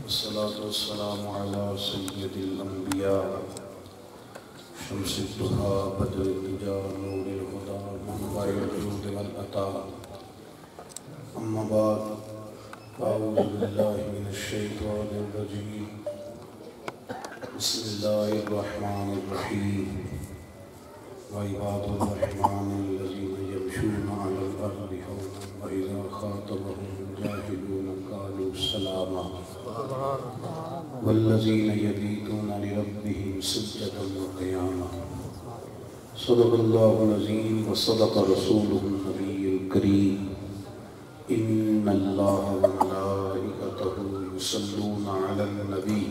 والصلاة والسلام على سيد الأنبياء شمس الضحى بدر الدجى نور الهدى منبع الجود والعطاء أما بعد أعوذ بالله من الشيطان الرجيم بسم الله الرحمن الرحيم وعباد الرحمن الذين يمشون على الأرض هونا وإذا خاطبهم الجاهلون قالوا سلاما والذين يبيتون لربهم سجدا وقياما صدق الله العظيم وصدق رسوله النبي الكريم إن الله وملائكته يصلون على النبي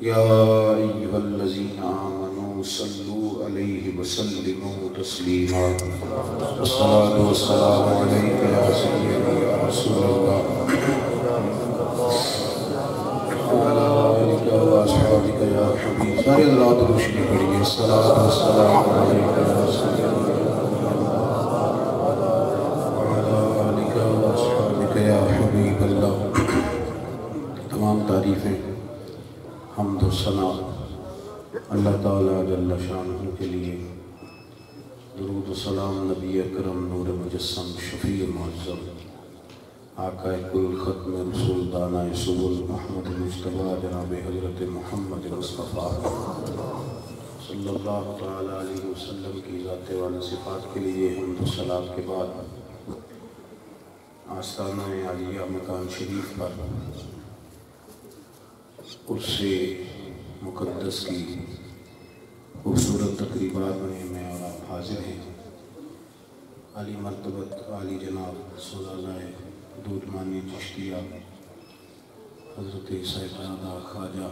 يا أيها الذين آمنوا صلوا عليه وسلموا تسليما والصلاة والسلام عليك يا سيدي يا رسول الله وعلى آلك وأصحابك يا حبيب سارے حضرات روشنی پڑھیے الصلاة والسلام عليك يا سيدي وعلى آلك وأصحابك يا حبيب الله. تمام تعریفیں حمد و ثنا اللہ تعالیٰ جل شانہ کے لیے، درود و سلام نبی اکرم نور مجسم شفیع معظم آقا کل ختم رسول دانا سبل محمد مجتبی جناب حضرت محمد مصطفیٰ صلی اللہ تعالیٰ علیہ وسلم کی ذات والی صفات کے لیے حمد و ثنا کے بعد آستانہ عالیہ مکان شریف پر عرص مقدس کی خوبصورت تقریبات میں اور آپ حاضر ہیں. عالی مرتبت عالی جناب سلطانہ دودمانی چشتیہ حضرت صاحبزادہ خواجہ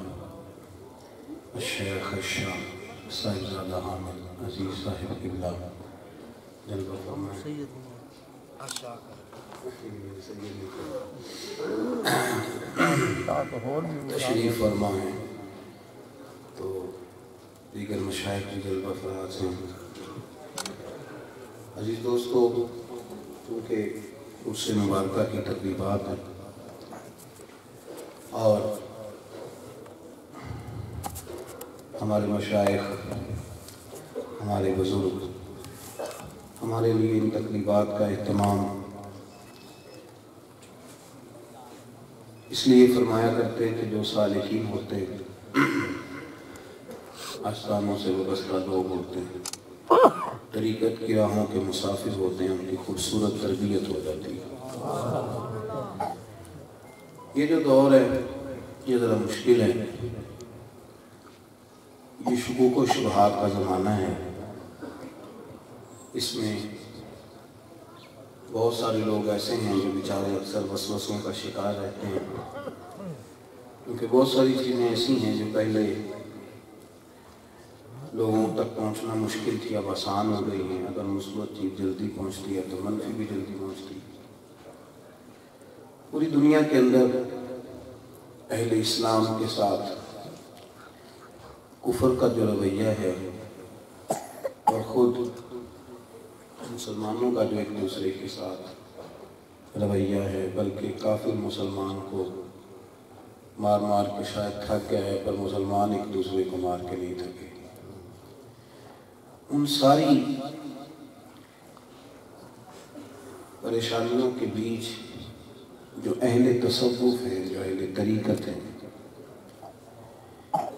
الشیخ الشاہ صاحبزادہ حامد عزیز صاحب قبلہ جلوہ فرمائیں تشریف فرما ہے تو دیگر مشائخ کی جلوہ فرات ہیں. عزیز دوستو، کیونکہ عرص مبارکہ کی تقریبات ہیں اور ہمارے مشائخ ہمارے بزرگ ہمارے لیے ان تقریبات کا اہتمام اس لیے فرمایا کرتے کہ جو صالحین ہوتے ہیں آستانوں سے وابستہ لوگ ہوتے ہیں، طریقت کی راہوں کے مسافر ہوتے ہیں، ان کی خوبصورت تربیت ہو جاتی ہے. یہ جو دور ہے یہ ذرا مشکل ہے، یہ شکوک و شبہات کا زمانہ ہے. اس میں بہت سارے لوگ ایسے ہیں جو بیچارے اکثر وسوسوں کا شکار رہتے ہیں، کیونکہ بہت ساری چیزیں ایسی ہیں جو پہلے لوگوں تک پہنچنا مشکل تھی، اب آسان ہو گئی ہیں. اگر مثبت چیز جلدی پہنچتی ہے تو منفی بھی جلدی پہنچتی ہے. پوری دنیا کے اندر اہل اسلام کے ساتھ کفر کا جو رویہ ہے اور خود مسلمانوں کا جو ایک دوسرے کے ساتھ رویہ ہے، بلکہ کافر مسلمان کو مار مار کے شاید تھک گیا ہے پر مسلمان ایک دوسرے کو مار کے نہیں تھکے. ان ساری پریشانیوں کے بیچ جو اہل تصوف ہیں، جو اہل طریقت ہیں،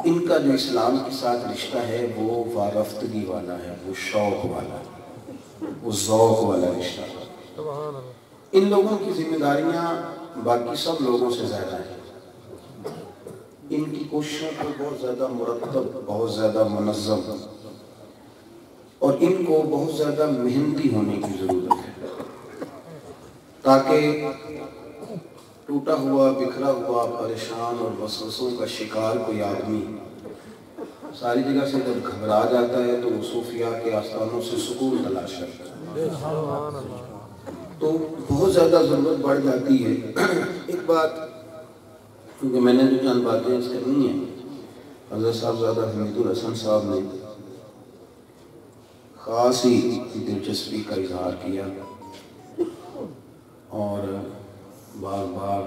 ان کا جو اسلام کے ساتھ رشتہ ہے وہ وارفتگی والا ہے، وہ شوق والا ہے، وہ ذوق والا رشتہ ہے. ان لوگوں کی ذمہ داریاں باقی سب لوگوں سے زیادہ ہیں. ان کی کوششوں کو بہت زیادہ مرتب، بہت زیادہ منظم اور ان کو بہت زیادہ محنتی ہونے کی ضرورت ہے، تاکہ ٹوٹا ہوا، بکھرا ہوا، پریشان اور وسوسوں کا شکار کوئی آدمی ساری جگہ سے جب گھبرا جاتا ہے تو وہ صوفیاء کے آستانوں سے سکون تلاش کرتا ہے. تو بہت زیادہ ضرورت بڑھ جاتی ہے. ایک بات، کیونکہ میں نے جو چند باتیں اس کرنی ہیں، حضرت صاحبزادہ حمید الحسن صاحب نے خاصی دلچسپی کا اظہار کیا اور بار بار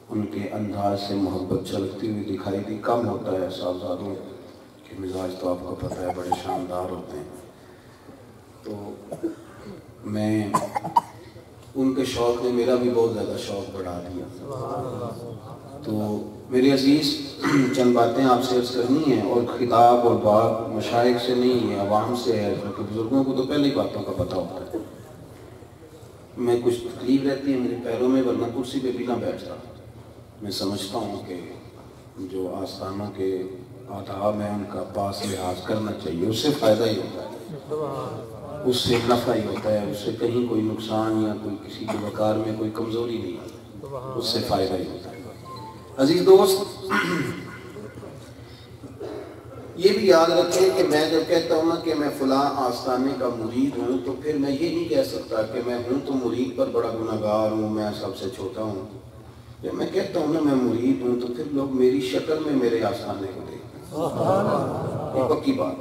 ان کے انداز سے محبت چھلکتی ہوئی دکھائی دی۔ کم ہوتا ہے صاحبزادوں کے مزاج تو آپ کو پتہ ہے بڑے شاندار ہوتے ہیں، تو میں ان کے شوق نے میرا بھی بہت زیادہ شوق بڑھا دیا۔ تو میرے عزیز چند باتیں آپ سے عرض کرنی ہیں، اور خطاب اور بات مشائخ سے نہیں ہے، عوام سے ہے، کیونکہ بزرگوں کو تو پہلے ہی باتوں کا پتہ ہوتا ہے۔ میں کچھ تکلیف رہتی ہے میرے پیروں میں، ورنہ کرسی پہ بھی نہ بیٹھتا۔ میں سمجھتا ہوں کہ جو آستانوں کے آداب ہیں ان کا پاس لحاظ کرنا چاہیے، اس سے فائدہ ہی ہوتا ہے، اس سے نفع ہی ہوتا ہے، اس سے کہیں کوئی نقصان یا کوئی کسی کے وقار میں کوئی کمزوری نہیں آتی، اس سے فائدہ ہی ہوتا ہے۔ عزیز دوست، یہ بھی یاد رکھیں کہ میں جب کہتا ہوں نا کہ میں فلاں آستانے کا مرید ہوں، تو پھر میں یہ نہیں کہہ سکتا کہ میں ہوں تو مرید پر بڑا گناہگار ہوں، میں سب سے چھوٹا ہوں۔ جب میں کہتا ہوں نا میں مرید ہوں، تو پھر لوگ میری شکل میں میرے آستانے کو دیکھتے ہیں، یہ پکی بات۔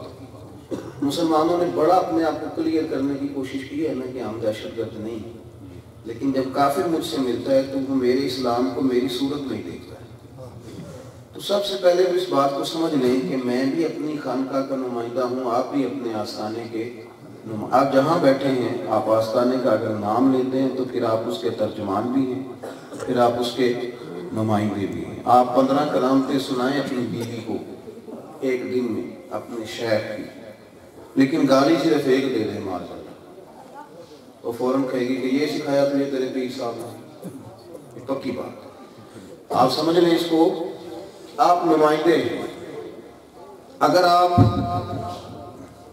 مسلمانوں نے بڑا اپنے آپ کو کلیئر کرنے کی کوشش کی ہے نا کہ ہم دہشت گرد نہیں، لیکن جب کافر مجھ سے ملتا ہے تو وہ میرے اسلام کو میری صورت میں دیکھتا ہے۔ تو سب سے پہلے اس بات کو سمجھ لیں کہ میں بھی اپنی خانقاہ کا نمائندہ ہوں، آپ بھی اپنے آستانے کے آپ جہاں بیٹھے ہیں، آپ آستانے کا اگر نام لیتے ہیں تو پھر آپ اس کے ترجمان بھی ہیں، پھر آپ اس کے نمائندے بھی ہیں۔ آپ 15 کرامتیں سنائیں اپنی بیوی کو ایک دن میں، اپنے شیخ کی، لیکن گالی صرف ایک دے دیں معاذاللہ، وہ فوراً کہے گی کہ یہ سکھایا تجھے تیرے پیر صاحب نے، یہ پکی بات۔ آپ سمجھ لیں اس کو، آپ نمائندے ہیں۔ اگر آپ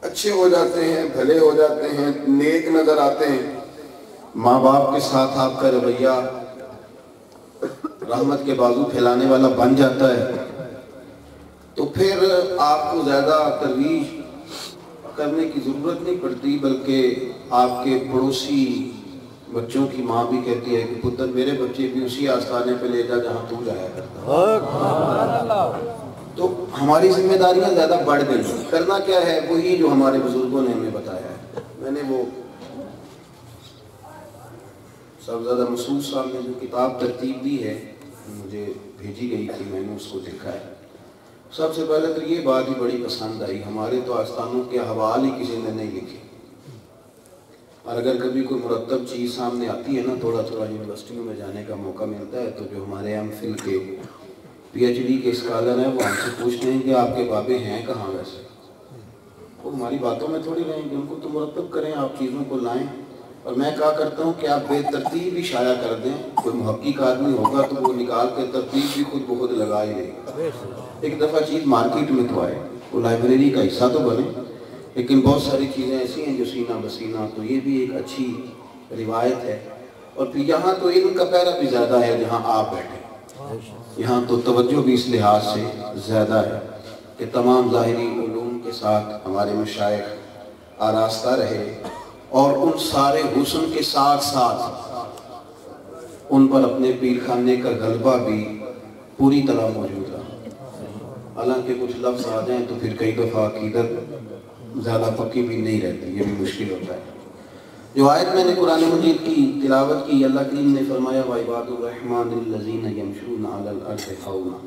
اچھے ہو جاتے ہیں، بھلے ہو جاتے ہیں، نیک نظر آتے ہیں، ماں باپ کے ساتھ آپ کا رویہ رحمت کے بازو پھیلانے والا بن جاتا ہے، تو پھر آپ کو زیادہ ترویج کرنے کی ضرورت نہیں پڑتی، بلکہ آپ کے پڑوسی بچوں کی ماں بھی کہتی ہے کہ پتر میرے بچے بھی اسی آستانے پہ لے جا جہاں تو جایا کرتا۔ تو ہماری ذمہ داریاں زیادہ بڑھ گئی ہیں، کرنا کیا ہے وہی جو ہمارے بزرگوں نے ہمیں بتایا ہے۔ میں نے وہ صاحبزادہ مسعود صاحب نے جو کتاب ترتیب دی ہے مجھے بھیجی گئی تھی، میں نے اس کو دیکھا ہے۔ سب سے پہلے تو یہ بات ہی بڑی پسند آئی، ہمارے تو آستانوں کے حوال ہی کسی نے نہیں لکھے، اور اگر کبھی کوئی مرتب چیز سامنے آتی ہے نا، تھوڑا تھوڑا یونیورسٹیوں میں جانے کا موقع ملتا ہے، تو جو ہمارے ایم فل کے پی ایچ ڈی کے اسکالر ہیں وہ ہم سے پوچھتے ہیں کہ آپ کے بابے ہیں کہاں ویسے، وہ ہماری باتوں میں تھوڑی رہیں گے، ان کو تو مرتب کریں، آپ چیزوں کو لائیں۔ اور میں کہا کرتا ہوں کہ آپ بے ترتیب ہی شائع کر دیں، کوئی محقق آدمی ہوگا تو وہ نکال کے ترتیب بھی خود بخود لگا ہی لے گا۔ ایک دفعہ چیز مارکیٹ میں تو آئے، وہ لائبریری کا حصہ تو بنے، لیکن بہت ساری چیزیں ایسی ہیں جو سینہ بسینہ، تو یہ بھی ایک اچھی روایت ہے۔ اور پھر یہاں تو علم کا پہرا بھی زیادہ ہے جہاں آپ بیٹھے، یہاں تو توجہ بھی اس لحاظ سے زیادہ ہے کہ تمام ظاہری علوم کے ساتھ ہمارے مشائخ آراستہ رہے، اور ان سارے حسن کے ساتھ ساتھ ان پر اپنے پیر خانے کا غلبہ بھی پوری طرح موجود رہا۔ حالانکہ کچھ لفظ آ جائیں تو پھر کئی دفعہ عقیدت زیادہ پکی بھی نہیں رہتی، یہ بھی مشکل ہوتا ہے۔ جو آیت میں نے قرآن مجید کی تلاوت کی، اللہ کریم نے فرمایا وَعِبَادُ الرَّحْمَٰنِ الَّذِينَ يَمْشُونَ عَلَى الْأَرْضِ حَوْنًا،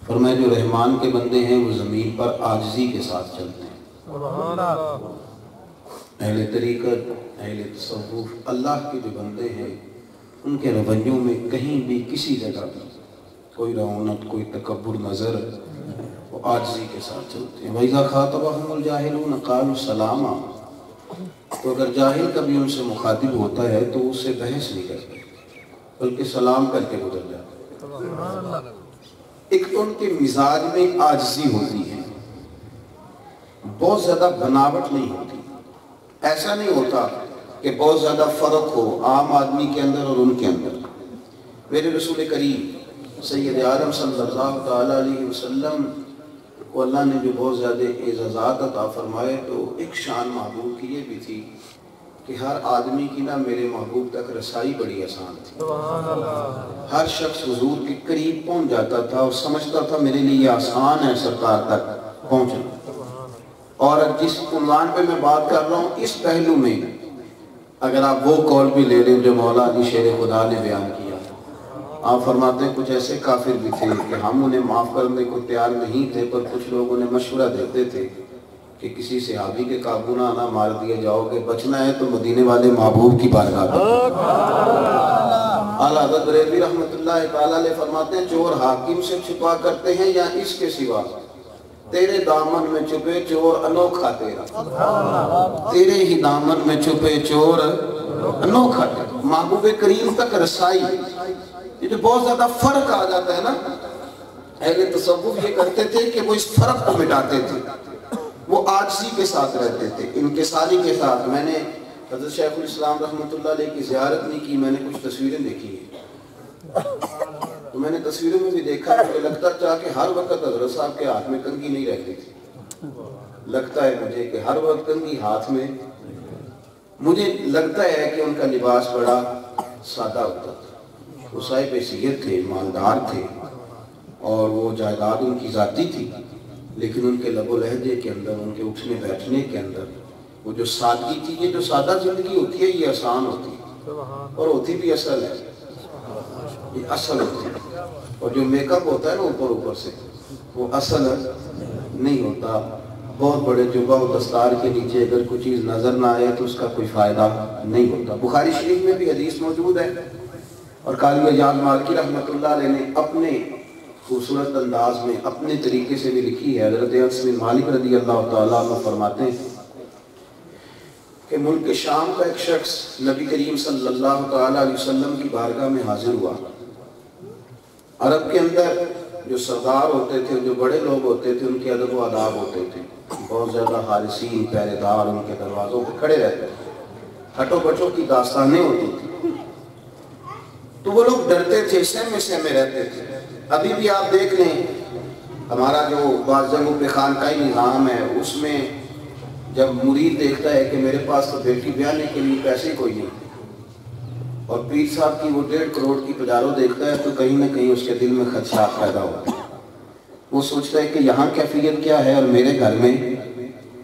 فرمایا جو رحمان کے بندے ہیں وہ زمین پر عاجزی کے ساتھ چلتے ہیں۔ اہل طریقت، اہل تصوف، اللہ کے جو بندے ہیں ان کے رویوں میں کہیں بھی کسی جگہ بھی کوئی رعونت، کوئی تکبر نظر، وہ عاجزی کے ساتھ چلتے ہیں۔ وَإِذَا خَاطَبَهُمُ الْجَاهِلُونَ قَالُوا سَلَامًا، تو اگر جاہل کبھی ان سے مخاطب ہوتا ہے تو اس سے بحث نہیں کرتے، بلکہ سلام کر کے گزر جاتے۔ ایک تو ان کے مزاج میں عاجزی ہوتی ہے، بہت زیادہ بناوٹ نہیں ہوتی، ایسا نہیں ہوتا کہ بہت زیادہ فرق ہو عام آدمی کے اندر اور ان کے اندر۔ میرے رسول کریم سید عالم صلی اللہ تعالیٰ علیہ وسلم کو اللہ نے جو بہت زیادہ اعزازات عطا فرمائے، تو ایک شان محبوب کی یہ بھی تھی کہ ہر آدمی کی نا میرے محبوب تک رسائی بڑی آسان تھی۔ ہر شخص حضور کے قریب پہنچ جاتا تھا اور سمجھتا تھا میرے لیے یہ آسان ہے سرکار تک پہنچنا۔ اور جس عنوان پہ میں بات کر رہا ہوں اس پہلو میں اگر آپ وہ قول بھی لے لیں جو مولا علی شیر خدا نے بیان کیا، آپ فرماتے ہیں کچھ ایسے کافر بھی تھے کہ ہم انہیں معاف کرنے کو تیار نہیں تھے، پر کچھ لوگ انہیں مشورہ دیتے تھے کہ کسی صحابی کے قابو نہ آنا، مار دیے جاؤ گے، بچنا ہے تو مدینے والے محبوب کی بارگاہ میں۔ اعلیٰ حضرت بریلوی رحمۃ اللہ تعالیٰ علیہ فرماتے ہیں چور حاکم سے چھپا کرتے ہیں یا اس کے سوا، تیرے دامن میں چھپے چور انوکھا تیرا، تیرے ہی دامن میں چھپے چور انوکھا تیرا۔ محبوب کریم تک رسائی، یہ جو بہت زیادہ فرق آ جاتا ہے نا، اہل تصوف یہ کرتے تھے کہ وہ اس فرق کو مٹاتے تھے، وہ عاجزی کے ساتھ رہتے تھے، انکساری کے ساتھ۔ میں نے حضرت شیخ الاسلام رحمۃ اللہ علیہ کی زیارت نہیں کی، میں نے کچھ تصویریں دیکھی ہیں، تو میں نے تصویروں میں بھی دیکھا کہ لگتا تھا کہ ہر وقت حضرت صاحب کے ہاتھ میں کنگھی نہیں رہتی تھی، لگتا ہے مجھے کہ ہر وقت کنگھی ہاتھ میں، مجھے لگتا ہے کہ ان کا لباس بڑا سادہ ہوتا تھا، وہ صاحب حیثیت تھے، مالدار تھے، اور وہ جائیداد ان کی ذاتی تھی، لیکن ان کے لب و لہجے کے اندر، ان کے اٹھنے بیٹھنے کے اندر وہ جو سادگی تھی۔ یہ جو سادہ زندگی ہوتی ہے یہ آسان ہوتی ہے، اور ہوتی بھی اصل ہے، یہ اصل ہوتی ہے، اور جو میک اپ ہوتا ہے نا اوپر سے، وہ اصل نہیں ہوتا۔ بہت بڑے جبہ و دستار کے نیچے اگر کوئی چیز نظر نہ آئے تو اس کا کوئی فائدہ نہیں ہوتا۔ بخاری شریف میں بھی حدیث موجود ہے، اور قاضی اعجاز مالکی رحمۃ اللہ علیہ نے اپنے خوبصورت انداز میں اپنے طریقے سے بھی لکھی ہے۔ حضرت انس بن مالک رضی اللہ تعالیٰ عنہ فرماتے ہیں کہ ملک شام کا ایک شخص نبی کریم صلی اللہ تعالیٰ علیہ وسلم کی بارگاہ میں حاضر ہوا۔ عرب کے اندر جو سردار ہوتے تھے، جو بڑے لوگ ہوتے تھے، ان کے ادب و آداب ہوتے تھے، بہت زیادہ حارسین، پہرے دار ان کے دروازوں پہ کھڑے رہتے تھے، ہٹو بچوں کی داستانیں ہوتی تھیں، تو وہ لوگ ڈرتے تھے، سہمے رہتے تھے۔ ابھی بھی آپ دیکھ لیں ہمارا جو بعض جگہوں پہ خانقاہی نظام ہے، اس میں جب مرید دیکھتا ہے کہ میرے پاس تو بیٹی بیانے کے لیے پیسے کوئی نہیں، اور پیر صاحب کی وہ 1.5 کروڑ کی پجارو دیکھتا ہے، تو کہیں نہ کہیں اس کے دل میں خدشات پیدا ہوتے ہیں۔ وہ سوچتا ہے کہ یہاں کیفیت کیا ہے اور میرے گھر میں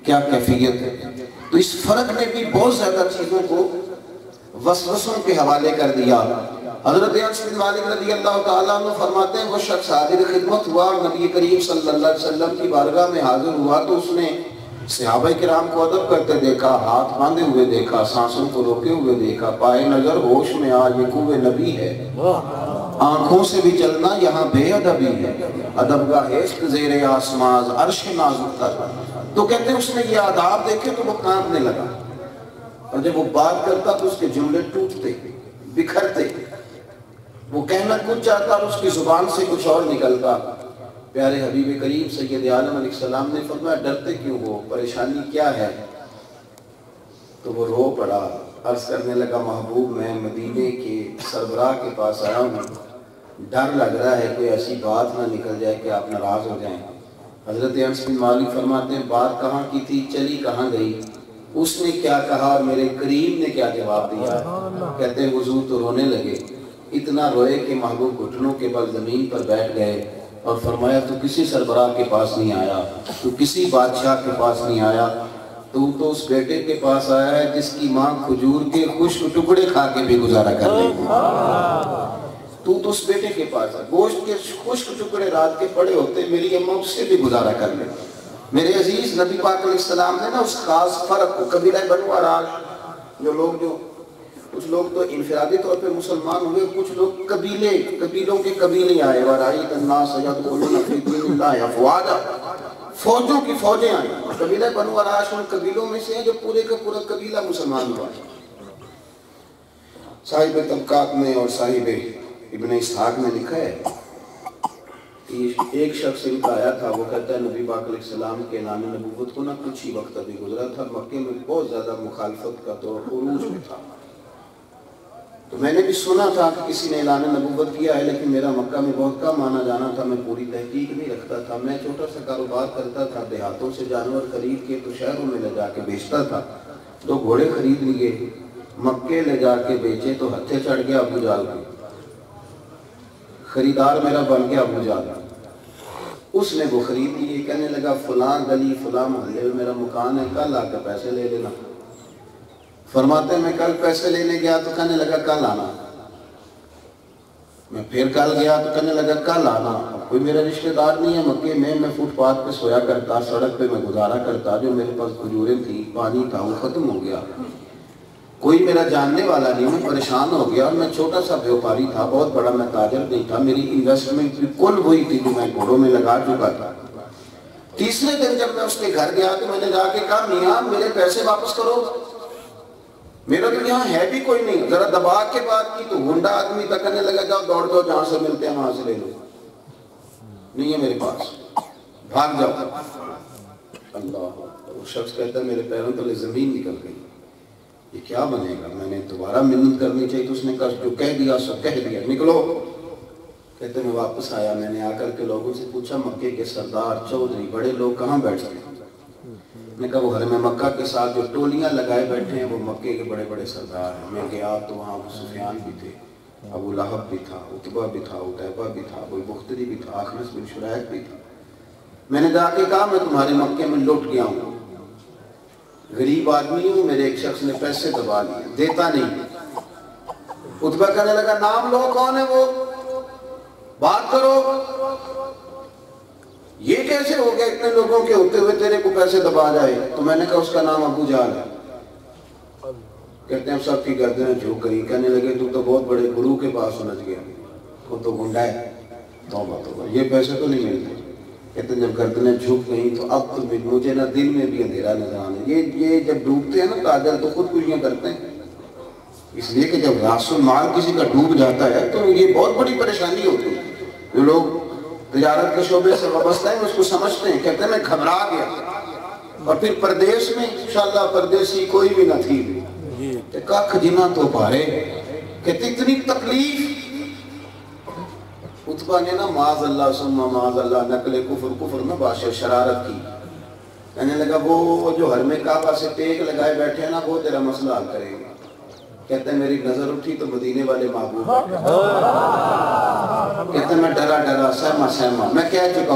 کیا کیفیت ہے۔ تو اس فرق نے بھی بہت زیادہ چیزوں کو وسوسوں کے حوالے کر دیا۔ حضرت انس بن مالک رضی اللہ تعالیٰ عنہ فرماتے ہیں وہ شخص حاضر خدمت ہوا اور نبی کریم صلی اللہ علیہ وسلم کی بارگاہ میں حاضر ہوا، تو اس نے صحابہ کرام کو ادب کرتے دیکھا، ہاتھ باندھے ہوئے دیکھا، سانسوں کو روکے ہوئے دیکھا، پائے نظر ہوش میں آ یہ کوہ نبی ہے، آنکھوں سے بھی چلنا یہاں بے ادبی ہے، ادب کا عشق زیر آسماز عرش نازک تر۔ تو کہتے ہیں اس نے یہ آداب دیکھے تو وہ کانپنے لگا، اور جب وہ بات کرتا تو اس کے جملے ٹوٹتے بکھرتے، وہ کہنا کچھ چاہتا اور اس کی زبان سے کچھ اور نکلتا۔ پیارے حبیب کریم سید عالم علیہ السلام نے فرمایا ڈرتے کیوں ہو، پریشانی کیا ہے؟ تو وہ رو پڑا، عرض کرنے لگا محبوب میں مدینے کے سربراہ کے پاس آیا ہوں، ڈر لگ رہا ہے کوئی ایسی بات نہ نکل جائے کہ آپ ناراض ہو جائیں۔ حضرت انس بن مالک فرماتے ہیں بات کہاں کی تھی، چلی کہاں گئی، اس نے کیا کہا اور میرے کریم نے کیا جواب دیا؟ کہتے ہیں حضور تو رونے لگے، اتنا روئے کہ محبوب گھٹنوں کے بل زمین پر بیٹھ گئے اور فرمایا تو کسی سربراہ کے پاس نہیں آیا، تو کسی بادشاہ کے پاس نہیں آیا، تو اس بیٹے کے پاس آیا ہے جس کی ماں کھجور کے خشک ٹکڑے کھا کے بھی گزارا کر رہی ہے۔ تو اس بیٹے کے پاس ہے، گوشت کے خشک ٹکڑے رات کے پڑے ہوتے، میری اماں اس سے بھی گزارا کر لے۔ میرے عزیز نبی پاک علیہ السلام نے نا اس خاص فرق کو، قبیلہ بنو عراج کچھ لوگ تو انفرادی طور پہ مسلمان ہوئے، کچھ لوگ قبیلوں کے قبیلے آئے، وَرَأَيْتَ النَّاسَ يَدْخُلُونَ فِي دِينِ اللَّهِ أَفْوَاجًا، فوجوں کی فوجیں آئیں۔ قبیلہ بنو عراج ان قبیلوں میں سے ہے جو پورے کا پورا قبیلہ مسلمان ہوا۔ صاحب طبقات میں اور صاحب ابن اسحاق نے لکھا ہے کہ ایک شخص ان کا آیا تھا، وہ کہتا ہے نبی پاک علیہ السلام کے اعلان نبوت کو نا کچھ ہی وقت ابھی گزرا تھا، مکے میں بہت زیادہ مخالفت کا دور عروج میں تھا، تو میں نے بھی سنا تھا کہ کسی نے اعلان نبوت کیا ہے، لیکن میرا مکہ میں بہت کم آنا جانا تھا، میں پوری تحقیق نہیں رکھتا تھا، میں چھوٹا سا کاروبار کرتا تھا، دیہاتوں سے جانور خرید کے تو شہروں میں لے جا کے بیچتا تھا، تو گھوڑے خرید لیے، مکے لے جا کے بیچے تو ہتھے چڑھ گیا ابو جال کے، خریدار میرا بن گیا ابو جال، اس نے وہ خرید لیے، کہنے لگا فلاں گلی فلاں محلے میں میرا مکان ہے، کل آ کے پیسے لے لینا۔ فرماتے ہیں میں کل پیسے لینے گیا تو کہنے لگا کل آنا، میں پھر کل گیا تو کہنے لگا کل آنا. کوئی میرا رشتہ دار نہیں ہے مکے میں فٹ پاتھ پہ سویا کرتا, سڑک پہ میں گزارا کرتا, جو میرے پاس کھجوریں تھیں, پانی تھا, وہ ختم ہو گیا. کوئی میرا جاننے والا نہیں, میں پریشان ہو گیا. اور میں چھوٹا سا بیوپاری تھا, بہت بڑا میں تاجر نہیں تھا. میری انویسٹمنٹ کل وہی تھی جو میں گھوڑوں میں لگا چکا تھا. تیسرے دن جب میں اس کے گھر گیا تو میں نے جا کے کہا میاں میرے پیسے واپس کرو, میرا تو یہاں ہے بھی کوئی نہیں. ذرا دبا کے بات کی تو گنڈا آدمی تک کرنے لگا جاؤ دوڑ دو, جہاں سے ملتے ہیں وہاں سے لے لو, نہیں ہے میرے پاس, بھاگ جاؤ. اللہ, وہ شخص کہتا ہے میرے پیروں تلے زمین نکل گئی, یہ کیا بنے گا. میں نے دوبارہ منت کرنی چاہیے تو اس نے کہا جو کہہ دیا سو کہہ دیا, نکلو. کہتے میں واپس آیا, میں نے آ کر کے لوگوں سے پوچھا مکے کے سردار چودھری بڑے لوگ کہاں بیٹھتے ہیں. میں نے کہا وہ حرم مکہ کے ساتھ جو ٹولیاں لگائے بیٹھے ہیں وہ مکے کے بڑے بڑے سردار ہیں. میں گیا تو وہاں ابو سفیان بھی تھے, ابو لہب بھی تھا, عتبہ بھی تھا, عتیبہ بھی تھا, ابو بختری بھی تھا, اخنس بن شریح بھی تھا. میں نے جا کے کہا میں تمہارے مکے میں لٹ گیا ہوں, غریب آدمی ہوں, میرے ایک شخص نے پیسے دبا لیے, دیتا نہیں. عتبہ کہنے لگا نام لو, کون ہے وہ, بات کرو. یہ کیسے ہو گیا اتنے لوگوں کے ہوتے ہوئے تیرے کو پیسے دبا جائے. تو میں نے کہا اس کا نام ابو جہل ہے. کہتے ہیں سب کی گردنیں جھک گئی. کہنے لگے تو بہت بڑے گرو کے پاس سمجھ گیا, وہ تو گنڈا ہے. توبہ توبہ, یہ پیسے تو نہیں ملتے. کہتے ہیں جب گردنیں جھک گئی تو اب تو مجھے نہ دل میں بھی اندھیرا نظر آنے. یہ جب ڈوبتے ہیں نا تاجر تو خودکشیاں کرتے ہیں, اس لیے کہ جب راس المال کسی کا ڈوب جاتا ہے تو یہ بہت بڑی پریشانی ہوتی ہے. جو لوگ تجارت کے شعبے سے وابستہ ہیں اس کو سمجھتے ہیں. کہتے ہیں میں گھبرا گیا, اور پھر پردیس میں انشاءاللہ پردیسی کوئی بھی نہ تھی, کہ کاکھ جنہ تو پارے, کہتے اتنی تکلیف. عتبہ نے نا معاذ اللہ ثم معاذ اللہ نقل کفر نہ باشر شرارت کی. کہنے لگا وہ جو حرم کعبہ سے ٹیک لگائے بیٹھے ہیں نا وہ تیرا مسئلہ حل کریں گے. کہتے ہیں میری نظر اٹھی تو مدینے والے محبوب ہیں. کہتے ہیں میں ڈرا سہما, میں کہہ چکا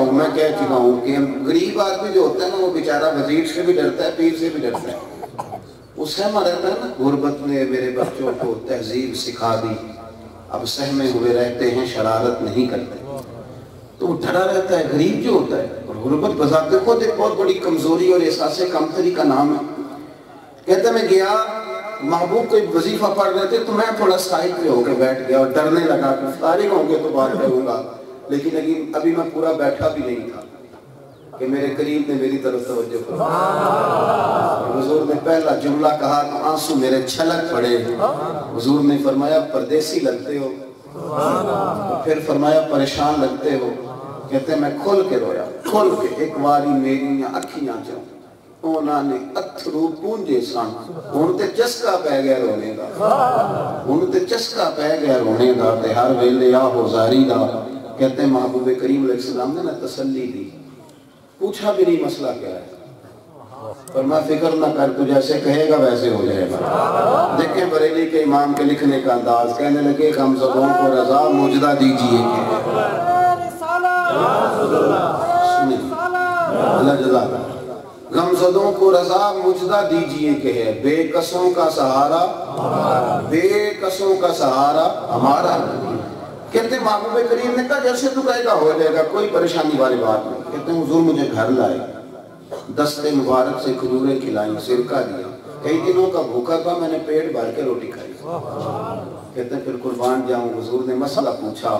ہوں کہ غریب آدمی جو ہوتا ہے نا وہ بیچارہ وزیر سے بھی ڈرتا ہے, پیر سے بھی ڈرتا ہے. وہ سہما رہتا ہے نا, غربت نے میرے بچوں کو تہذیب سکھا دی, اب سہمے ہوئے رہتے ہیں, شرارت نہیں کرتے. تو وہ ڈرا رہتا ہے غریب جو ہوتا ہے. اور غربت بذات خود ایک بہت بڑی کمزوری اور احساس کمتری کا نام ہے. کہتا میں گیا, محبوب کوئی وظیفہ پڑھ رہے تھے تو میں تھوڑا سائڈ پہ ہو کے بیٹھ گیا اور ڈرنے لگا کہ فارغ ہوں گے تو بات کروں گا. لیکن ابھی میں پورا بیٹھا بھی نہیں تھا کہ میرے قریب نے میری طرف توجہ فرمائی. حضور نے پہلا جملہ کہا تو آنسو میرے چھلک پڑے. حضور نے فرمایا پردیسی لگتے ہو, پھر فرمایا پریشان لگتے ہو. کہتے ہیں میں کھل کے رویا, کھل کے. ایک واری میری اکھیاں چاہوں اونا نے اتھرو پونجے سان, انتے چسکا پہ گیا رونے دا, تے ہر ویلے یا ہو زاری دا. کہتے ہیں محبوب کریم علیہ السلام نے تسلی دی, پوچھا بھی نہیں مسئلہ کیا ہے, فرمایا فکر نہ کر, تو جیسے کہے گا ویسے ہو جائے گا. دیکھیں بریلی کے امام کے لکھنے کا انداز. کہنے لگے ہم سبوں کو رضا موجدہ دیجئے کہ اللہ جزاک غمزدوں کو رضا مجدہ دیجئے کہ ہے بے کسوں کا سہارا ہمارا. کہتے ہیں محبوب کریم نے کہا جیسے تو کہے گا ہو جائے گا, کوئی پریشانی والی بات نہیں. کہتے ہیں حضور مجھے گھر لائے, دستے مبارک سے کھجوریں کھلائیں, سرکہ دیا. کئی دنوں کا بھوکا تھا, میں نے پیٹ بھر کے روٹی کھائی. کہتے ہیں پھر قربان جاؤں, حضور نے مسئلہ پوچھا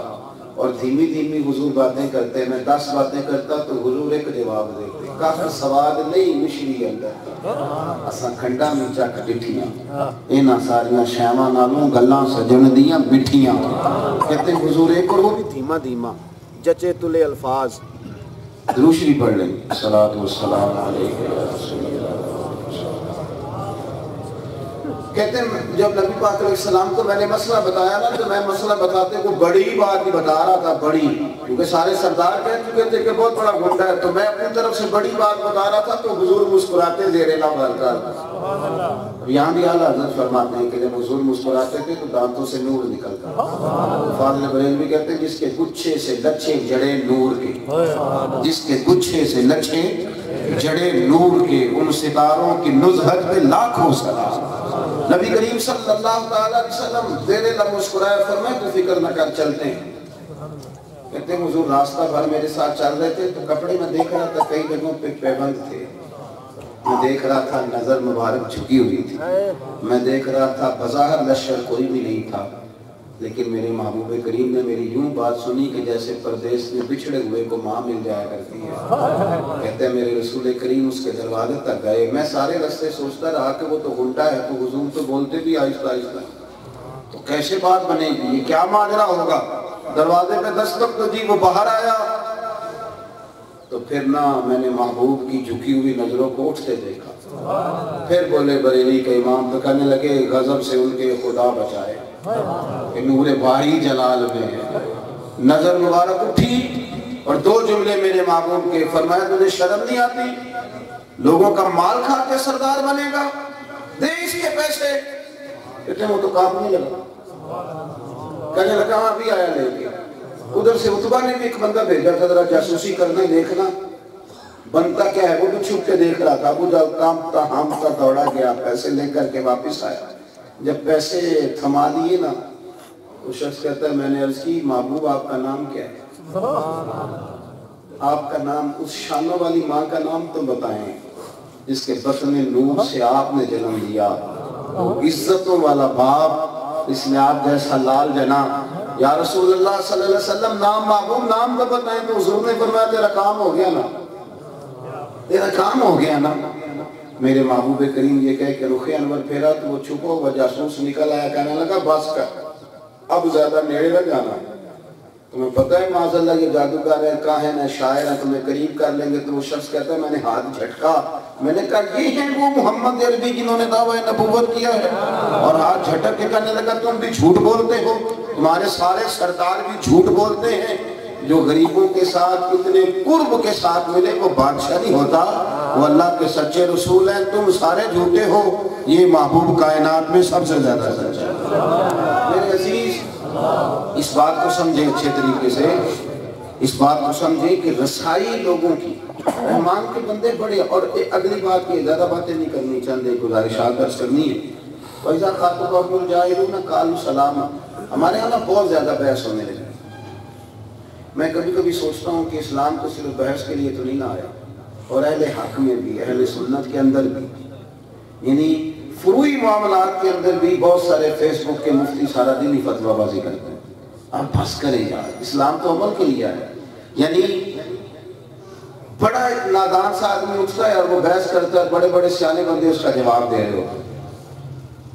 اور دھیمی دھیمی حضور باتیں کرتے. میں 10 باتیں کرتا تو حضور ایک جواب دیتے. کافی سواد نہیں مشری اندر, اساں کھنڈا میچا کٹھیاں, اینا ساریاں شیواں نالوں گلاں سجن دیاں بٹھیاں. کہتے ہیں حضور ایک, اور وہ بھی دھیما دھیما جچے تلے الفاظ. درود شریف پڑھ لیں. الصلاۃ والسلام علیکم یا رسول اللہ. کہتے ہیں جب نبی پاک علیہ السلام کو میں نے مسئلہ بتایا نا تو میں مسئلہ بتاتے کو بڑی بات نہیں بتا رہا تھا, بڑی, کیونکہ سارے سردار کہہ چکے تھے کہ بہت بڑا گنڈا ہے. تو میں اپنی طرف سے بڑی بات بتا رہا تھا تو حضور مسکراتے زیر لب ہلکا. یہاں بھی اعلیٰ حضرت فرماتے ہیں کہ جب حضور مسکراتے تھے تو دانتوں سے نور نکلتا. فاضل بریلوی کہتے ہیں جس کے گچھے سے لچھے جڑے نور کے, جس کے گچھے سے لچھے جڑے نور کے, ان ستاروں کی نزہت پہ لاکھوں سلام. نبی کریم صلی اللہ تعالیٰ علیہ وسلم زیر لب مسکرائے فرمائے تو فکر نہ کر چلتے ہیں. کہتے ہیں حضور راستہ بھر میرے ساتھ چل رہے تھے تو کپڑے میں دیکھ رہا تھا کئی جگہوں پہ پیبند تھے. میں دیکھ رہا تھا نظر مبارک جھکی ہوئی تھی. میں دیکھ رہا تھا بظاہر لشکر کوئی بھی نہیں تھا. لیکن میرے محبوب کریم نے میری یوں بات سنی کہ جیسے پردیس میں بچھڑے ہوئے کو ماں مل جایا کرتی ہے. کہتے ہیں میرے رسول کریم اس کے دروازے تک گئے. میں سارے راستے سوچتا رہا کہ وہ تو گھنٹا ہے تو حضور تو بولتے بھی آہستہ آہستہ, تو کیسے بات بنے گی, یہ کیا ماجرا ہوگا. دروازے پہ دستک تو جی وہ باہر آیا تو پھر نہ میں نے محبوب کی جھکی ہوئی نظروں کو اٹھتے دیکھا. پھر بولے بریلی کے امام تو کہنے لگے غضب سے ان کے خدا بچائے کہ نور باری جلال میں ہے. نظر مبارک اٹھی اور دو جملے میرے محبوب کے فرمایا تجھے شرم نہیں آتی, لوگوں کا مال کھا کے سردار بنے گا, دے اس کے پیسے. کہتے ہیں وہ تو کام نہیں لگا. کہنے لگا ہاں بھی آیا لے کے. ادھر سے عتبہ نے بھی ایک بندہ بھیجا تھا ذرا جاسوسی کرنا دیکھنا بنتا کیا ہے. وہ بھی چھپ کے دیکھ رہا تھا. ابو جب کامتا ہامتا دوڑا گیا, پیسے لے کر کے واپس آیا. جب پیسے تھما دیے نا وہ شخص کہتا ہے میں نے عرض کی محبوب آپ کا نام کیا ہے, آپ کا نام, اس شانوں والی ماں کا نام تو بتائیں جس کے بطن نور سے آپ نے جنم لیا, عزتوں والا باپ, اس نے آپ جیسا لال جنا. یا رسول اللہ صلی اللہ علیہ وسلم نام محبوب نام تو بتائیں. تو حضور نے فرمایا تیرا کام ہو گیا نا, تیرا کام ہو گیا نا. میرے محبوب کریم یہ کہہ کہ رخ انور پھیرا تو وہ چھپا ہوا جاسوس نکل آیا, کہنے لگا بس کر, اب زیادہ نیڑے نہ جانا. تمہیں پتہ ہے معاذ اللہ یہ جادوگر ہے, کاہن ہے, شاعر ہے, تمہیں قریب کر لیں گے. تو وہ شخص کہتا ہے میں نے ہاتھ جھٹکا. میں نے کہا یہ ہیں وہ محمد عربی جنہوں نے دعویٰ نبوت کیا ہے. اور ہاتھ جھٹک کے کہنے لگا تم بھی جھوٹ بولتے ہو, تمہارے سارے سردار بھی جھوٹ بولتے ہیں. جو غریبوں کے ساتھ اتنے قرب کے ساتھ ملے وہ بادشاہ نہیں ہوتا, وہ اللہ کے سچے رسول ہیں. تم سارے جھوٹے ہو, یہ محبوب کائنات میں سب سے زیادہ سچا ہے. میرے عزیز اس بات کو سمجھیں اچھے طریقے سے, اس بات کو سمجھیں کہ رسائی لوگوں کی رحمان کے بندے بڑے. اور اگلی بات یہ, زیادہ باتیں نہیں کرنی, چند ایک گزارشات درس کرنی ہے. وَإِذَا خَاطَبَهُمُ الْجَاهِلُونَ قَالُوا سَلَامًا. ہمارے یہاں نا بہت زیادہ بحث ہونے لگی. میں کبھی کبھی سوچتا ہوں کہ اسلام تو صرف بحث کے لیے تو نہیں نہ آیا, اور اہل حق میں بھی, اہل سنت کے اندر بھی, یعنی فروعی معاملات کے اندر بھی بہت سارے فیس بک کے مفتی سارا دن ہی فتویٰ بازی کرتے ہیں. آپ بس کریں یار, اسلام تو عمل کے لیے ہے. یعنی بڑا ایک نادان سا آدمی اٹھتا ہے اور وہ بحث کرتا ہے, بڑے بڑے سیانے بندے اس کا جواب دے رہے ہوتے ہیں.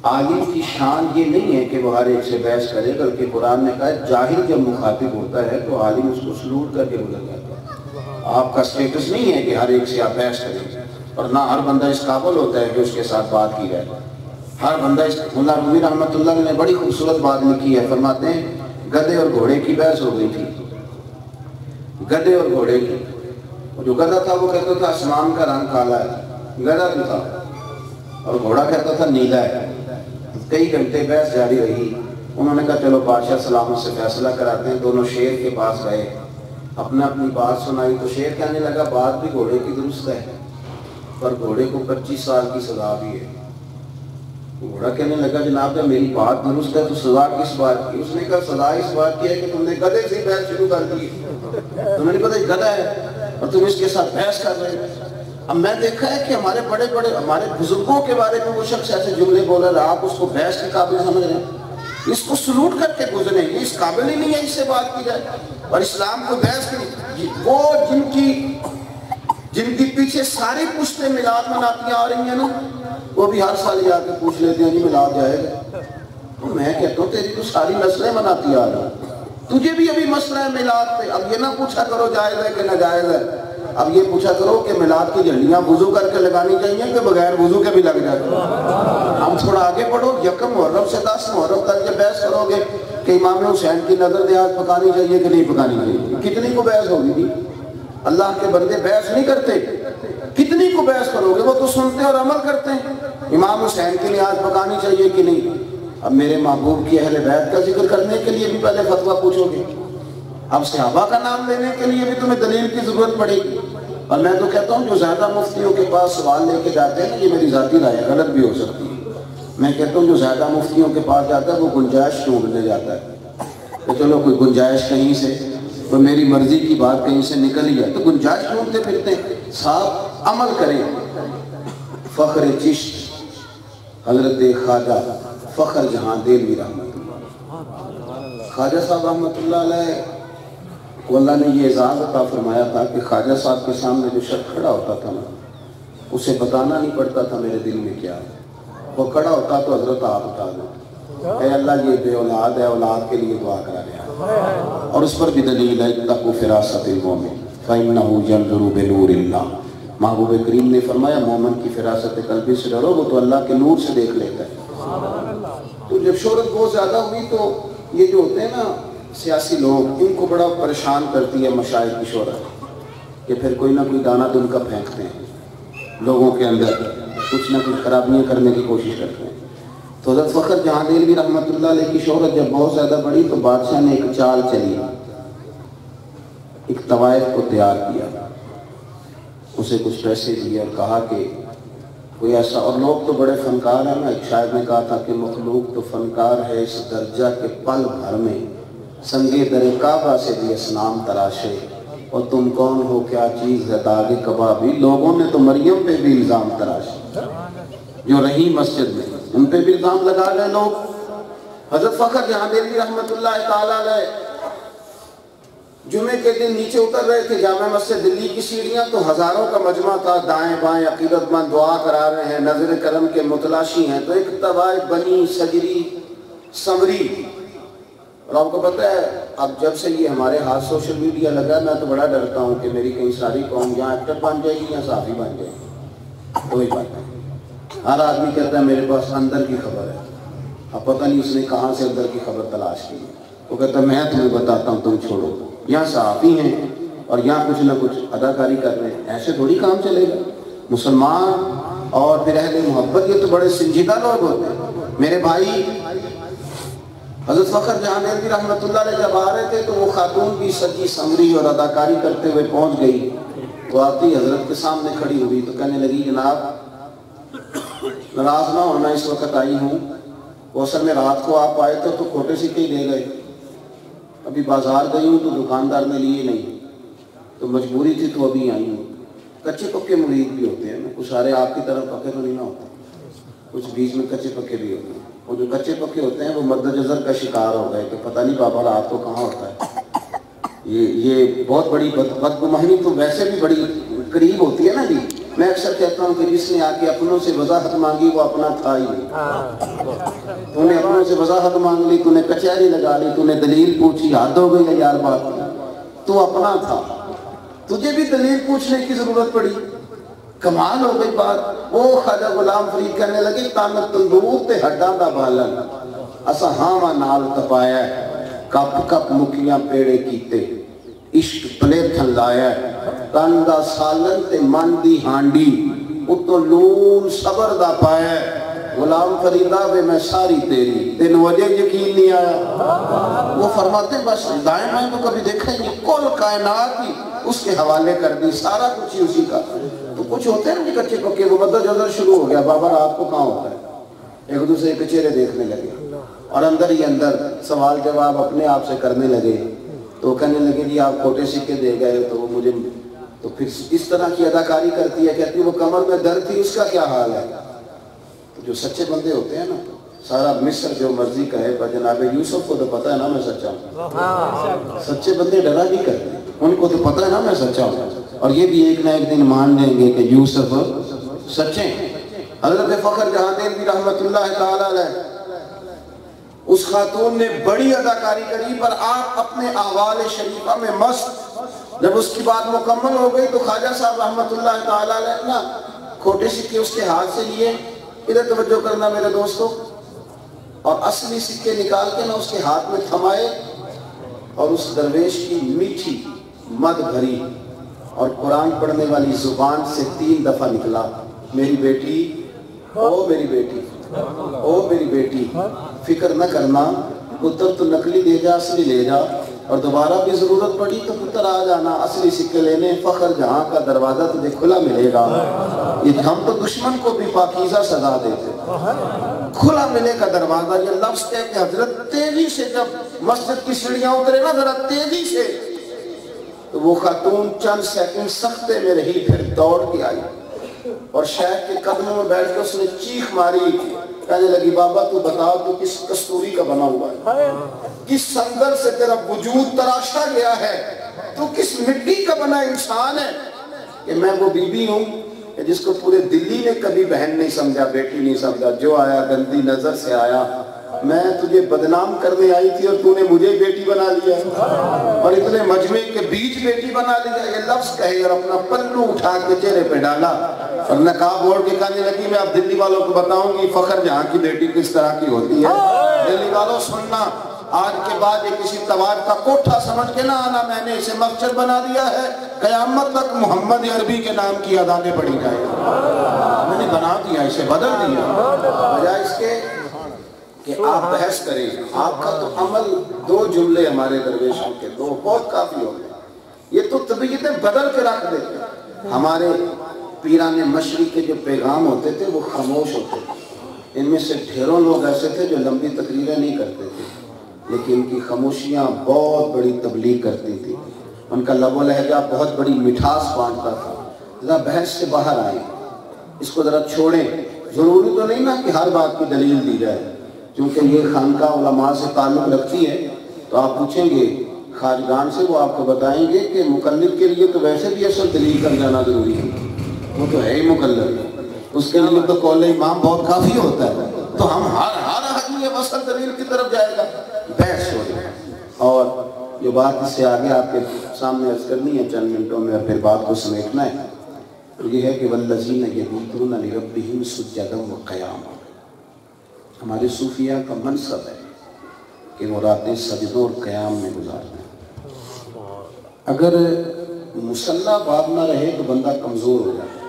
عالم کی شان یہ نہیں ہے کہ وہ ہر ایک سے بحث کرے, بلکہ قرآن نے کہا ہے جاہل جب مخاطب ہوتا ہے تو عالم اس کو سلوٹ کر کے گزر جاتا ہے. آپ کا سٹیٹس نہیں ہے کہ ہر ایک سے آپ بحث کریں, اور نہ ہر بندہ اس قابل ہوتا ہے کہ اس کے ساتھ بات کی جائے. ہر بندہ اس, مولانا رومی رحمۃ اللہ نے بڑی خوبصورت بات لکھی ہے. فرماتے ہیں گدھے اور گھوڑے کی بحث ہو گئی تھی. گدھے اور گھوڑے کی, جو گدھا تھا وہ کہتا تھا آسمان کا رنگ کالا ہے, گدھا بھی تھا, اور گھوڑا کہتا تھا نیلا ہے. کئی گھنٹے بحث جاری رہی. انہوں نے کہا چلو بادشاہ سلامت سے فیصلہ کراتے ہیں. دونوں شیر کے پاس گئے, اپنا اپنی بات سنائی. تو شیر کہنے لگا بات بھی گھوڑے کی درست ہے, پر گھوڑے کو 25 سال کی سزا بھی ہے. گھوڑا کہنے لگا جناب جب میری بات درست ہے تو سزا کس بات کی؟ اس نے کہا سزا اس بات کی ہے کہ تم نے گدھے سے بحث شروع کر دی. تمہیں نہیں پتہ گدھا ہے اور تم اس کے ساتھ بحث کر رہے ہو. اب میں دیکھا ہے کہ ہمارے بڑے بڑے ہمارے بزرگوں کے بارے میں وہ شخص ایسے جملے بول رہا ہے, آپ اس کو بحث کے قابل سمجھ رہے ہیں, اس کو سلوٹ کر کے گزرے, یہ اس قابل ہی نہیں ہے اس سے بات کی جائے. اور اسلام کو بحث کی, وہ جن کی پیچھے ساری پشتیں میلاد مناتی آ رہی ہیں نا, وہ بھی ہر سال جا کے پوچھ لیتے ہیں جی میلاد جائے گا. تو میں کہتا ہوں تیری تو ساری نسلیں مناتی آ رہی ہیں, تجھے بھی ابھی مسئلہ ہے میلاد پہ. اب یہ نہ پوچھا کرو جائز ہے کہ ناجائز ہے, اب یہ پوچھا کرو کہ میلاد کی جھنڈیاں وضو کر کے لگانی چاہیے کہ بغیر وضو کے بھی لگ جائے. ہم تھوڑا آگے پڑھو, یکم محرم سے 10 محرم تک یہ بحث کرو گے کہ امام حسین کی نظر دیاز پکانی چاہیے کہ نہیں پکانی چاہیے. کتنی کو بحث ہوگی تھی؟ اللہ کے بندے بحث نہیں کرتے, کتنی کو بحث کرو گے؟ وہ تو سنتے اور عمل کرتے ہیں. امام حسین کی نیاز پکانی چاہیے کہ نہیں. اب میرے محبوب کی اہل بیت کا ذکر کرنے کے لیے بھی پہلے فتویٰ پوچھو گے, اب صحابہ کا نام لینے کے لیے بھی تمہیں دلیل کی ضرورت پڑے گی. اور میں تو کہتا ہوں جو زیادہ مفتیوں کے پاس سوال لے کے جاتے ہیں نا, یہ میری ذاتی رائے ہے, غلط بھی ہو سکتی ہے, میں کہتا ہوں جو زیادہ مفتیوں کے پاس جاتا ہے وہ گنجائش ڈھونڈنے جاتا ہے کہ چلو کوئی گنجائش کہیں سے، تو میری مرضی کی بات کہیں سے نکل ہی جائے، تو گنجائش ڈھونڈتے پھرتے ہیں۔ صاحب عمل کریں۔ فخر چشت حضرت خواجہ فخر جہاں دہلوی رحمت اللہ، خواجہ صاحب رحمت اللہ علیہ کو اللہ نے یہ اعزاز عطا فرمایا تھا کہ خواجہ صاحب کے سامنے جو شخص کھڑا ہوتا تھا نا، اسے بتانا نہیں پڑتا تھا میرے دل میں کیا ہے، وہ کھڑا ہوتا تو حضرت آپ بتا دیں، اے اللہ یہ بے اولاد ہے، اولاد کے لیے دعا کرا لیا، اور اس پر بھی دلیل ہے اتقوا فراست المومن فإنہ ینظر بنور اللہ۔ محبوب کریم نے فرمایا مومن کی فراست قلبی سے ڈرو، وہ تو اللہ کے نور سے دیکھ لیتا ہے۔ تو جب شہرت بہت زیادہ ہوئی تو یہ جو ہوتے ہیں نا سیاسی لوگ، ان کو بڑا پریشان کرتی ہے مشاہد کی شہرت، کہ پھر کوئی نہ کوئی دانہ دن کا پھینکتے ہیں لوگوں کے اندر، کچھ نہ کچھ خرابیاں کرنے کی کوشش کرتے ہیں۔ تو حضرت فخر جہاں دہلوی رحمت اللہ علیہ کی شہرت جب بہت زیادہ بڑھی تو بادشاہ نے ایک چال چلی، ایک طوائف کو تیار کیا، اسے کچھ پیسے دیے اور کہا کہ کوئی ایسا، اور لوگ تو بڑے فنکار ہیں نا، ایک شاعر نے کہا تھا کہ مخلوق تو فنکار ہے اس درجہ کے پل بھر میں، سنگے در کعبہ سے بھی اسنام تراشے، اور تم کون ہو کیا چیز ہے داغ کبابی، لوگوں نے تو مریم پہ بھی الزام تراشے، جو رہی مسجد میں ان پہ بھی الزام لگا گئے لوگ۔ حضرت فخر جہاں دہلوی رحمت اللہ تعالیٰ علیہ جمعے کے دن نیچے اتر رہے تھے جامع مسجد دلی کی سیڑھیاں، تو ہزاروں کا مجمع تھا، دائیں بائیں عقیدت مند دعا کرا رہے ہیں، نظر کرم کے متلاشی ہیں، تو ایک طوائف بنی سجری سمری، اور آپ کو پتہ ہے اب جب سے یہ ہمارے ہاتھ سوشل میڈیا لگا، میں تو بڑا ڈرتا ہوں کہ میری کہیں ساری قوم یہاں ایکٹر بن جائے گی یا صحافی بن جائے گی، وہی بات ہے۔ ہر آدمی کہتا ہے میرے پاس اندر کی خبر ہے، اب پتہ نہیں اس نے کہاں سے اندر کی خبر تلاش کی، وہ کہتا ہے میں تمہیں بتاتا ہوں تم چھوڑو، یہاں صحافی ہیں اور یہاں کچھ نہ کچھ اداکاری کر رہے ہیں، ایسے تھوڑی کام چلے گا۔ مسلمان اور پھر اہل محبت یہ تو بڑے سنجیدہ لوگ ہوتے ہیں۔ میرے بھائی حضرت فخر جہاں دہلوی رحمت اللہ علیہ جب آ رہے تھے تو وہ خاتون بھی سجی سمری اور اداکاری کرتے ہوئے پہنچ گئی، وہ آتی حضرت کے سامنے کھڑی ہوئی تو کہنے لگی جناب ناراض نہ ہونا، اس وقت آئی ہوں، وہ اصل میں رات کو آپ آئے تھے تو کھوٹے سکے ہی دے گئے، ابھی بازار گئی ہوں تو دکاندار نے لیے نہیں، تو مجبوری تھی تو ابھی آئی ہوں۔ کچے پکے مرید بھی ہوتے ہیں، کچھ سارے آپ کی طرف پکے تو نہیں نہ ہوتے، کچھ بیچ میں کچے پکے بھی ہوتے ہیں، وہ جو کچے پکے ہوتے ہیں وہ مد نظر کا شکار ہو گئے کہ پتہ نہیں بابا رات کو کہاں ہوتا ہے۔ یہ بہت بڑی بدگمانی تو ویسے بھی بڑی قریب ہوتی ہے نا جی۔ میں اکثر کہتا ہوں کہ جس نے آ کے اپنوں سے وضاحت مانگی وہ اپنا تھا ہی نہیں، تو نے اپنوں سے وضاحت مانگ لی، تو نے کچہری لگا لی، تو نے دلیل پوچھی، حد ہو گئی ہے یار بات، تو اپنا تھا، تجھے بھی دلیل پوچھنے کی ضرورت پڑی، کمال ہو گئی بات۔ وہ خواجہ غلام فرید کہنے لگے تن تندور تے ہڈاں دا بالن اسا ہاواں نال تپایا، کپ کپ مکیاں پیڑے کیتے، عشق پلے تھن لایا، تن دا سالن تے من دی ہانڈی، اتو لون صبر دا پایا، غلام فریدہ بے میں ساری تیری، تین وجہ یقین نہیں آیا۔ وہ فرماتے ہیں بس دائیں بائیں تو کبھی دیکھا ہی نہیں، کل کائنات ہی اس کے حوالے کر دی، سارا کچھ ہی اسی کا۔ تو کچھ ہوتے ہیں کچے پکے، وہ مدد جذر شروع ہو گیا، بابا رات کو کہاں ہوتا ہے، ایک دوسرے کے چہرے دیکھنے لگے اور اندر ہی اندر سوال جواب اپنے آپ سے کرنے لگے، تو کہنے لگے جی آپ کھوٹے سکے دے گئے، تو وہ مجھے، تو پھر اس طرح کی اداکاری کرتی ہے، کہتی ہے وہ کمر میں درد تھی اس کا کیا حال ہے۔ تو جو سچے بندے ہوتے ہیں نا، سارا مصر جو مرضی کہے، پر جناب یوسف کو تو پتہ ہے نا میں سچا ہوں، سچے بندے ڈرا بھی کرتے ہیں، ان کو تو پتہ ہے نا میں سچا ہوں، اور یہ بھی ایک نہ ایک دن مان لیں گے کہ یوسف سچے ہیں۔ حضرت فخر جہاں دہلوی رحمت اللہ تعالی علیہ، اس خاتون نے بڑی اداکاری کری، پر آپ اپنے احوال شریفہ میں مست۔ جب اس کی بات مکمل ہو گئی تو خواجہ صاحب رحمت اللہ تعالی علیہ نا کھوٹے سکے اس کے ہاتھ سے لیے، ادھر توجہ کرنا میرے دوستو، اور اصلی سکے نکال کے نا اس کے ہاتھ میں تھمائے، اور اس درویش کی میٹھی مد بھری اور قرآن پڑھنے والی زبان سے 3 دفعہ نکلا، میری بیٹی، او میری بیٹی، او میری بیٹی، فکر نہ کرنا، پتر تو نقلی دے جا اصلی لے جا، اور دوبارہ بھی ضرورت پڑی تو پتر آ جانا اصلی سکے لینے، فخر جہاں کا دروازہ تجھے کھلا ملے گا۔ یہ ہم تو دشمن کو بھی پاکیزہ سزا دیتے۔ کھلا ملے کا دروازہ، یہ لفظ ہے کہ حضرت تیزی سے جب مسجد کی سیڑھیاں اترے نا ذرا تیزی سے، تو وہ خاتون چند سیکنڈ سختے میں رہی، پھر دوڑ کے آئی اور شیخ کے قدموں میں بیٹھ کے اس نے چیخ ماری، کہنے لگی بابا تو بتاؤ تو کس کستوری کا بنا ہوا ہے، کس سنگر سے تیرا وجود تراشا گیا ہے، تو کس مٹی کا بنا انسان ہے کہ میں وہ بی بی ہوں جس کو پورے دلی نے کبھی بہن نہیں سمجھا، بیٹی نہیں سمجھا، جو آیا گندی نظر سے آیا، میں تجھے بدنام کرنے آئی تھی اور تو نے مجھے بیٹی بنا لیا اور اتنے مجمع کے بیچ بیٹی بنا لیا۔ یہ لفظ کہے اور اپنا پلو اٹھا کے چہرے پہ ڈالا اور نقاب اوڑھ کے کہنے لگی میں اب دلی والوں کو بتاؤں گی فخر جہاں کی بیٹی کس طرح کی ہوتی ہے۔ دلی والوں سننا، آج کے بعد یہ کسی توار کا کوٹھا سمجھ کے نہ آنا، میں نے اسے مسجد بنا دیا ہے، قیامت تک محمد عربی کے نام کی اذانیں پڑھی جائیں، میں نے بنا دیا، اسے بدل دیا، بجائے اس کے کہ آپ بحث کریں۔ آپ کا تو عمل دو جملے ہمارے درویشوں کے دو بہت کافی ہو گئے، یہ تو طبیعتیں بدل کے رکھ دیتے۔ ہمارے پیران مشرق کے جو پیغام ہوتے تھے وہ خاموش ہوتے تھے، ان میں سے ڈھیروں لوگ ایسے تھے جو لمبی تقریریں نہیں کرتے تھے، لیکن ان کی خاموشیاں بہت بڑی تبلیغ کرتی تھی، ان کا لب و لہجہ بہت بڑی مٹھاس بانٹتا تھا۔ ذرا بحث سے باہر آئیں، اس کو ذرا چھوڑیں۔ ضروری تو نہیں نا کہ ہر بات کی دلیل دی جائے، کیونکہ یہ خانقاہ علماء سے تعلق رکھتی ہے، تو آپ پوچھیں گے خواجگان سے، وہ آپ کو بتائیں گے کہ مقلد کے لیے تو ویسے بھی اصل دلیل کر جانا ضروری ہے، وہ تو ہے ہی مقلد، اس کے لیے تو قول امام بہت کافی ہوتا ہے، تو ہم ہر آدمی اصل دلیل کی طرف جائے گا، بحث ہو جائے۔ اور جو بات اس سے آگے آپ کے سامنے عرض کرنی ہے چند منٹوں میں، اور پھر بات کو سمیٹنا ہے، یہ ہے کہ والذین یبیتون لربہم سجدا وقیاما۔ ہمارے صوفیاء کا منصب ہے کہ وہ راتیں سجدوں اور قیام میں گزارتے ہیں۔ اگر مصلی باب نہ رہے تو بندہ کمزور ہو جاتا ہے۔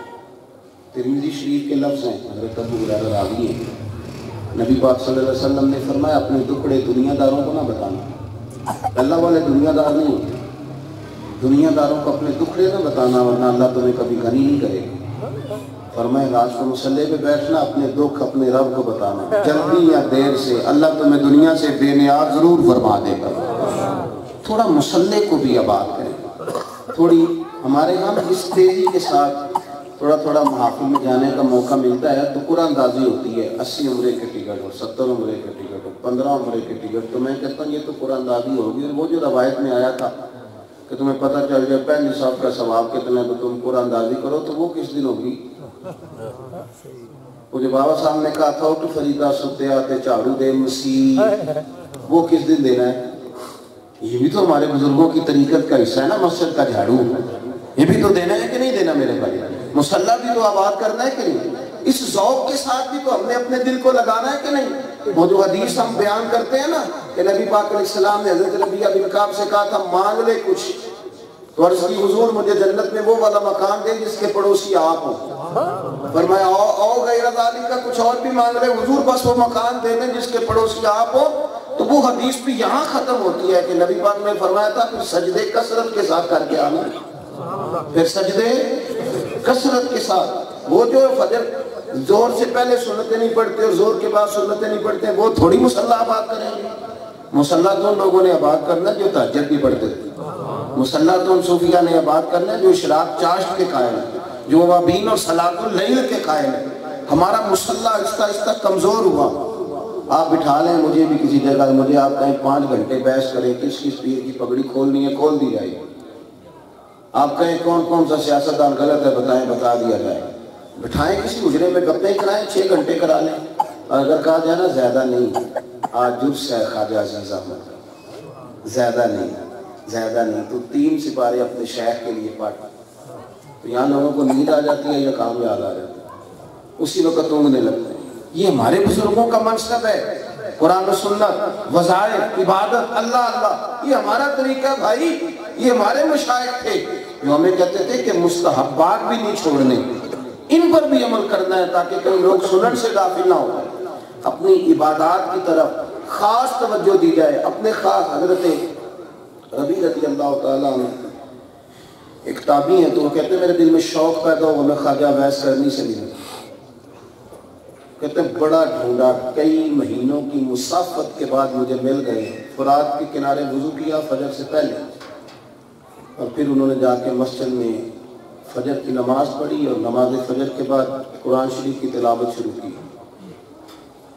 ترمذی شریف کے لفظ ہیں، حضرت ابو ہریرہ راوی ہیں، نبی پاک صلی اللہ علیہ وسلم نے فرمایا اپنے دکڑے دنیا داروں کو نہ بتانا۔ اللہ والے دنیا دار نہیں ہوتے، دنیا داروں کو اپنے دکڑے نہ بتانا ورنہ اللہ تمہیں کبھی غنی نہیں کرے گا۔ فرمایا رات کو مصلی پہ بیٹھنا، اپنے دکھ اپنے رب کو بتانا، جلدی یا دیر سے اللہ تمہیں دنیا سے بے نیاز ضرور فرما دے گا۔ تھوڑا مصلی کو بھی آباد کریں، تھوڑی ہمارے ہاں اس تیزی کے ساتھ تھوڑا تھوڑا محافل میں جانے کا موقع ملتا ہے تو قرآن اندازی ہوتی ہے، 80 عمرے کے ٹکٹ اور 70 عمرے کے ٹکٹ اور 15 عمرے کے ٹکٹ، تو میں کہتا ہوں یہ تو قرآن اندازی ہوگی۔ اور وہ جو روایت میں آیا تھا کہ تمہیں پتہ چل جائے پہلی صاحب کا ثواب کتنا ہے تو تم قرآن اندازی کرو، تو وہ کس دن ہوگی؟ وہ جو بابا صاحب نے کہا تھا اٹھ فریدہ ستے آتے جھاڑو دے مسیح، وہ کس دن دینا ہے؟ یہ بھی تو ہمارے بزرگوں کی طریقت کا حصہ ہے نا، مسجد کا جھاڑو یہ بھی تو دینا ہے کہ نہیں دینا میرے بھائی؟ مصلی بھی تو آباد کرنا ہے کہ نہیں؟ اس ذوق کے ساتھ بھی تو ہم نے اپنے دل کو لگانا ہے کہ نہیں؟ وہ جو حدیث ہم بیان کرتے ہیں نا کہ نبی پاک علیہ السلام نے حضرت ربیعہ بن کعب سے کہا تھا مانگ لے کچھ، تو عرض کی حضور مجھے جنت میں وہ والا مکان دے جس کے پڑوسی آپ ہوں۔ فرمایا او غیر ذالک کا کچھ اور بھی مانگ لے، حضور بس وہ مکان دے دیں جس کے پڑوسی آپ ہو۔ تو وہ حدیث بھی یہاں ختم ہوتی ہے کہ نبی پاک نے فرمایا تھا پھر سجدے کثرت کے ساتھ کر کے آنا، پھر سجدے کثرت کے ساتھ۔ وہ جو فجر زور سے پہلے سنتیں نہیں پڑھتے اور زور کے بعد سنتیں نہیں پڑھتے، وہ تھوڑی مصلی آباد کریں گے۔ مصلی تو ان لوگوں نے آباد کرنا جو تہجد بھی پڑھتے تھے، مصلی تو ان صوفیاء نے آباد کرنا جو اشراق چاشت کے قائل ہیں، جو وابین اور صلاۃ اللیل کے قائل ہیں۔ ہمارا مصلی آہستہ آہستہ کمزور ہوا۔ آپ بٹھا لیں مجھے بھی کسی جگہ، مجھے آپ کہیں 5 گھنٹے بحث کریں کس کس پیر کی پگڑی کھولنی ہے، کھول دی جائے۔ آپ کہیں کون کون سا سیاستدان غلط ہے بتائیں، بتا دیا جائے۔ بٹھائیں کسی حجرے میں گپیں کرائیں، 6 گھنٹے کرا لیں، اور اگر کہا جائے نا زیادہ نہیں، آج جرس ہے خواجہ عزیز احمد، زیادہ نہیں تو 3 سپارے اپنے شیخ کے لیے پڑھ، تو یہاں لوگوں کو نیند آ جاتی ہے یا کام یاد آ جاتا ہے، اسی وقت اونگنے لگتے ہیں۔ یہ ہمارے بزرگوں کا منصب ہے، قرآن و سنت، وظائف، عبادت، اللہ، یہ ہمارا طریقہ ہے بھائی۔ یہ ہمارے مشائخ تھے جو ہمیں کہتے تھے کہ مستحبات بھی نہیں چھوڑنے، ان پر بھی عمل کرنا ہے تاکہ کئی لوگ سنن سے غافل نہ ہو۔ اپنی عبادات کی طرف خاص توجہ دی جائے۔ اپنے خاص حضرت ربیع رضی اللہ تعالیٰ عنہ ایک تابعی ہیں، تو وہ کہتے ہیں میرے دل میں شوق پیدا ہوا میں خواجہ ویس کرنی سے ملا، کہتے بڑا ڈھونڈا، کئی مہینوں کی مسافت کے بعد مجھے مل گئے، فرات کے کنارے وضو کیا فجر سے پہلے، اور پھر انہوں نے جا کے مسجد میں فجر کی نماز پڑھی اور نماز فجر کے بعد قرآن شریف کی تلاوت شروع کی۔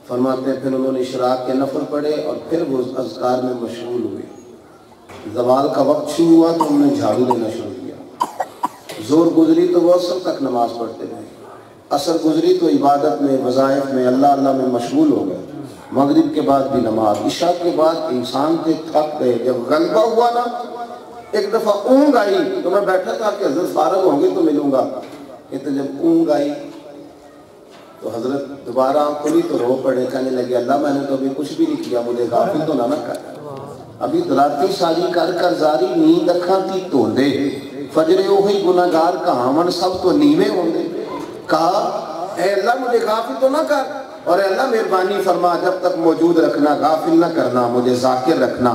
فرماتے ہیں پھر انہوں نے اشراق کے نفل پڑھے اور پھر وہ اذکار میں مشغول ہوئے۔ زوال کا وقت شروع ہوا تو انہوں نے جھاڑو دینا شروع کیا، زور گزری تو وہ اثر تک نماز پڑھتے رہے، اثر گزری تو عبادت میں، وظائف میں، اللہ اللہ میں مشغول ہو گئے، مغرب کے بعد بھی نماز، عشاء کے بعد انسان کے تھک گئے۔ جب غلبہ ہوا نا، ایک دفعہ اونگ آئی تو میں بیٹھا تھا کہ حضرت فارغ ہوں گے تو ملوں گا، کہتے جب اونگ آئی تو حضرت دوبارہ آنکھ کھلی تو رو پڑے، کہنے لگے اللہ میں نے تو ابھی کچھ بھی نہیں کیا، مجھے غافل تو نہ کر، ابھی راتی ساری کر کر زاری نیند اکھاں تھی توندے، فجر اوہی گناہگار کہاں من سب تو نیوے ہوندے۔ کہا اے اللہ مجھے غافل تو نہ کر، اور اے اللہ مہربانی فرما جب تک موجود رکھنا، غافل نہ کرنا، مجھے ذاکر رکھنا۔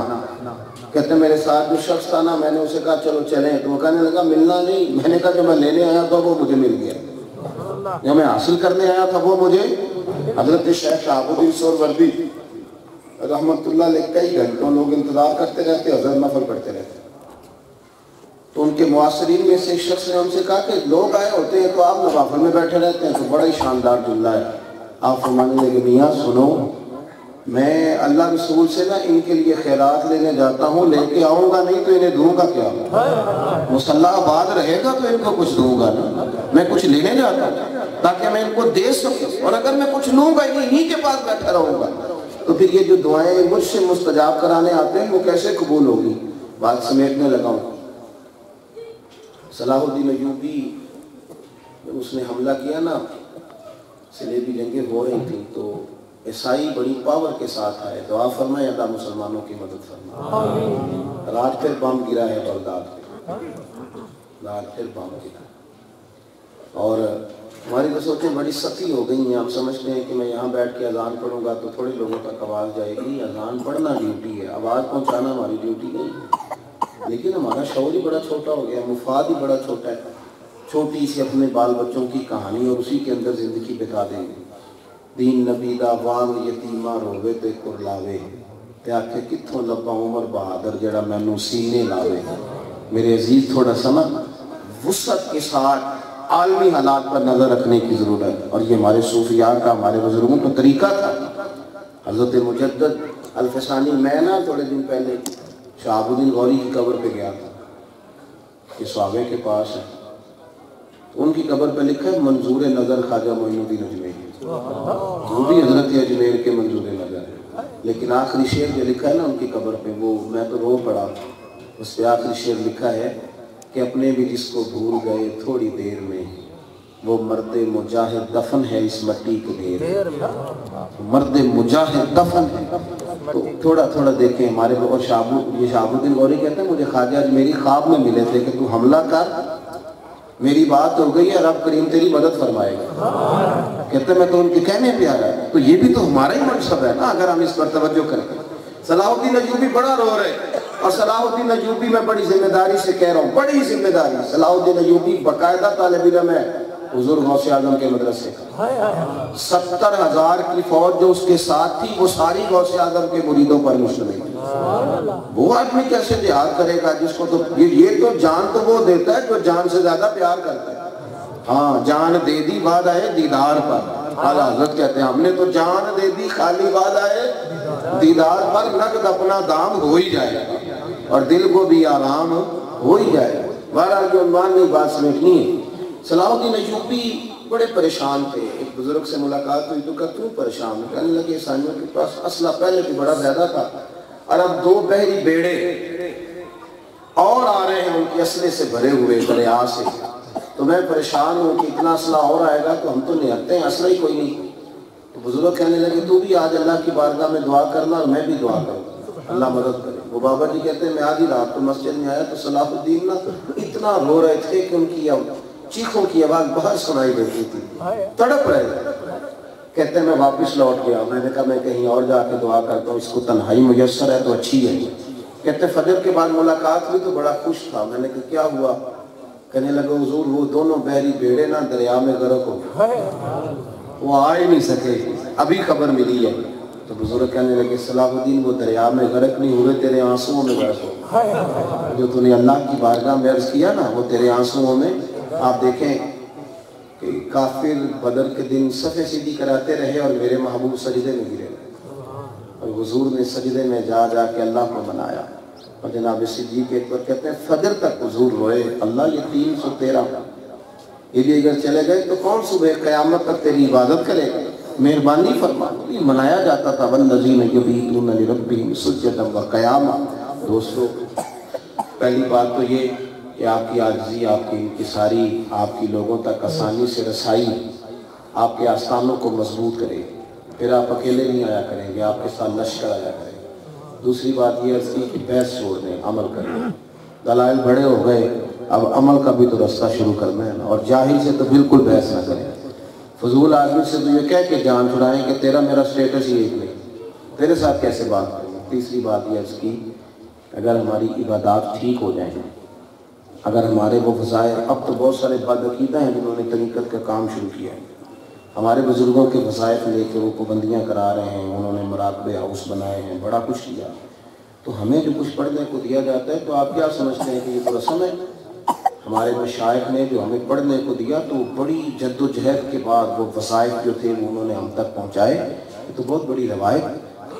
کہتے ہیں میرے ساتھ جو شخص تھا نا، میں نے اسے کہا چلو چلیں، تو وہ کہنے لگا ملنا نہیں، میں نے کہا جو میں لینے آیا تھا وہ مجھے مل گیا، جو میں حاصل کرنے آیا تھا وہ مجھے۔ حضرت شیخ شہاب الدین سہروردی رحمت اللہ علیہ کئی گھنٹوں لوگ انتظار کرتے رہتے، حضرت نفل پڑھتے رہتے، تو ان کے معاصرین میں سے ایک شخص نے ان سے کہا کہ لوگ آئے ہوتے ہیں تو آپ نوافل میں بیٹھے رہتے ہیں، تو بڑا ہی شاندار جملہ ہے۔ آپ فرمانے لگے میاں سنو، میں اللہ رسول سے نا ان کے لیے خیرات لینے جاتا ہوں، لے کے آؤں گا نہیں تو انہیں دوں گا کیا؟ مصلح آباد رہے گا تو ان کو کچھ دوں گا نا، میں کچھ لینے جاتا ہوں تاکہ میں ان کو دے سکوں، اور اگر میں کچھ لوں گا انہیں کے پاس بیٹھا رہوں گا تو پھر یہ جو دعائیں مجھ سے مستجاب کرانے آتے ہیں وہ کیسے قبول ہوگی؟ بات سمیٹنے لگا ہوں۔ صلاح الدین ایوبی جب اس نے حملہ کیا نا، صلیبی جنگیں ہو رہی تھیں، تو عیسائی بڑی پاور کے ساتھ آئے، دعا فرمائے اللہ مسلمانوں کی مدد فرمائے۔ رات پھر بم گرا ہے بغداد پہ، رات پھر بم گرا، اور ہماری تو سوچیں بڑی سختی ہو گئی ہیں، ہم سمجھتے ہیں کہ میں یہاں بیٹھ کے اذان پڑھوں گا تو تھوڑی لوگوں تک آواز جائے گی، اذان پڑھنا ڈیوٹی ہے، آواز پہنچانا ہماری ڈیوٹی نہیں ہے، لیکن ہمارا شعور ہی بڑا چھوٹا ہو گیا، مفاد ہی بڑا چھوٹا ہے، چھوٹی سی اپنے بال بچوں کی کہانی اور اسی کے اندر زندگی بتا دیں گے۔ دین نبی دا وانگ یتیمہ روے تے کرلاوے، تے آکھے کتھوں لبا عمر بہادر جڑا مینوں سینے لاوے۔ میرے عزیز تھوڑا سا نا وسعت کے ساتھ عالمی حالات پر نظر رکھنے کی ضرورت، اور یہ ہمارے صوفیاء کا، ہمارے بزرگوں کا طریقہ تھا۔ حضرت مجدد الفسانی، میں نا تھوڑے دن پہلے شہاب الدین غوری کی قبر پہ گیا تھا، یہ صحابے کے پاس ہے، تو ان کی قبر پہ لکھا ہے منظور نظر خواجہ معین الدین اجمیری، وہ بھی حضرت اجمیر کے منظور نظر ہے، لیکن آخری شعر جو لکھا ہے نا ان کی قبر پہ، وہ میں تو رو پڑا، اس پہ آخری شعر لکھا ہے کہ اپنے بھی جس کو بھول گئے تھوڑی دیر میں، وہ مرد مجاہد دفن ہے اس مٹی کے ڈھیر، مرد مجاہد دفن ہے۔ تو تھوڑا تھوڑا دیکھیں ہمارے، اور یہ شہاب الدین غوری کہتے ہیں مجھے خواجہ اجمیری خواب میں ملے تھے کہ تو حملہ کر، میری بات ہو گئی ہے، رب کریم تیری مدد فرمائے گا۔ کہتے ہیں میں تو ان کے کہنے پہ آیا، تو یہ بھی تو ہمارا ہی منصب ہے نا اگر ہم اس پر توجہ کریں۔ صلاح الدین ایوبی بڑا رو رہے، اور صلاح الدین ایوبی میں بڑی ذمہ داری سے کہہ رہا ہوں، بڑی ذمہ داری، صلاح الدین ایوبی باقاعدہ طالب علم ہے حضور غوث اعظم کے مدرسے کا، 70,000 کی فوج جو اس کے ساتھ تھی وہ ساری غوث اعظم کے مریدوں پر مشتمل تھی۔ وہ آدمی کیسے جہاد کرے گا جس کو تو یہ تو جان تو وہ دیتا ہے جو جان سے زیادہ پیار کرتا ہے۔ ہاں جان دے دی بعد آئے دیدار پر، اعلیٰ حضرت کہتے ہیں ہم نے تو جان دے دی خالی بعد آئے دیدار پر، نقد اپنا دام ہو ہی جائے گا اور دل کو بھی آرام ہو ہی جائے گا۔ بہرحال جو عنوان نہیں بات سمیٹنی ہے، صلاح الدین ایوبی بڑے پریشان تھے، ایک بزرگ سے ملاقات ہوئی تو کہا کیوں پریشان؟ کہنے لگے عیسائیوں کے پاس اسلحہ پہلے بھی بڑا زیادہ تھا، اور اب 2 بحری بیڑے اور آ رہے ہیں ان کے اسلحے سے بھرے ہوئے دریا سے، تو میں پریشان ہوں کہ اتنا اسلحہ اور آئے گا تو ہم تو نہتے ہیں، اسلحہ ہی کوئی نہیں۔ تو بزرگ کہنے لگے تو بھی آج اللہ کی بارگاہ میں دعا کرنا اور میں بھی دعا کروں گا اللہ مدد کرے۔ وہ بابا جی کہتے ہیں میں آدھی رات کو مسجد میں آیا تو صلاح الدین نا اتنا رو رہے تھے کہ ان کی چیخوں کی آواز باہر سنائی دیتی تھی، تڑپ رہے تھے۔ کہتے ہیں میں واپس لوٹ گیا، میں نے کہا میں کہیں اور جا کے دعا کرتا ہوں، اس کو تنہائی میسر ہے تو اچھی ہے۔ کہتے ہیں فجر کے بعد ملاقات ہوئی تو بڑا خوش تھا، میں نے کہا کیا ہوا؟ کہنے لگا حضور وہ دونوں بحری بیڑے نا دریا میں غرق ہو گئے۔ وہ آ ہی نہیں سکے، ابھی خبر ملی ہے۔ تو بزرگ کہنے لگے صلاح الدین وہ دریا میں غرق نہیں ہوئے، تیرے آنسوؤں میں غرق ہو، جو تو نے اللہ کی بارگاہ میں عرض کیا نا وہ تیرے آنسوؤں میں۔ آپ دیکھیں کہ کافر بدر کے دن صفے سیدھی کراتے رہے اور میرے محبوب سجدے میں گرے اور حضور نے سجدے میں جا جا کے اللہ کو منایا۔ اور جناب صدیق اکبر کہتے ہیں فجر تک حضور روئے، اللہ یہ 313 یہ بھی اگر چلے گئے تو کون صبح قیامت تک تیری عبادت کرے گا، مہربانی فرما۔ یہ منایا جاتا تھا والذین یبیتون لربہم سجدا وقیاما۔ دوستو پہلی بات تو یہ کہ آپ کی عاجزی، آپ کی انکساری، آپ کی لوگوں تک آسانی سے رسائی آپ کے آستانوں کو مضبوط کرے۔ پھر آپ اکیلے نہیں آیا کریں گے، آپ کے ساتھ لشکر آیا کریں۔ دوسری بات یہ عرض کی کہ بحث چھوڑ دیں، عمل کریں۔ دلائل بڑے ہو گئے، اب عمل کا بھی تو رستہ شروع کرنا ہے نا، اور جاہل سے تو بالکل بحث نہ کریں۔ فضول آدمی سے تو یہ کہہ کے جان چھڑائیں کہ تیرا میرا سٹیٹس ہی ایک نہیں، تیرے ساتھ کیسے بات کروں۔ تیسری بات یہ عرض کی اگر ہماری عبادات ٹھیک ہو جائیں، اگر ہمارے وہ وظائف، اب تو بہت سارے بد عقیدہ ہیں جنہوں نے طریقت کا کام شروع کیا ہے، ہمارے بزرگوں کے وظائف لے کے وہ پابندیاں کرا رہے ہیں، انہوں نے مراقبے ہاؤس بنائے ہیں، بڑا کچھ کیا، تو ہمیں جو کچھ پڑھنے کو دیا جاتا ہے تو آپ کیا سمجھتے ہیں کہ یہ تو رسم ہے؟ ہمارے مشائخ نے جو ہمیں پڑھنے کو دیا تو بڑی جد و جہد کے بعد وہ وظائف جو تھے وہ انہوں نے ہم تک پہنچائے، یہ تو بہت بڑی روایت۔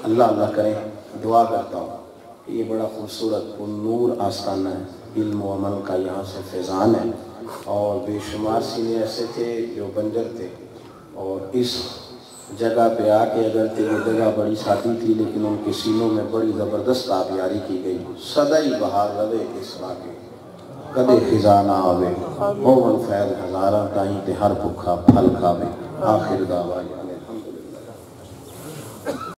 اللہ اللہ کریں، دعا کرتا ہوں کہ یہ بڑا خوبصورت نور آستانہ ہے، علم و عمل کا یہاں سے فیضان ہے، اور بے شمار سینے ایسے تھے جو بنجر تھے، اور اس جگہ پہ آ کے اگر یہ جگہ بڑی سادی تھی لیکن ان کے سینوں میں بڑی زبردست آبیاری کی گئی۔ سدائی بہار روے اس کے کدے خزانہ آوے، ہوون فیض ہزارہ تائیں تے ہر بھکھا پھل کھاوے۔ آخر دعوانا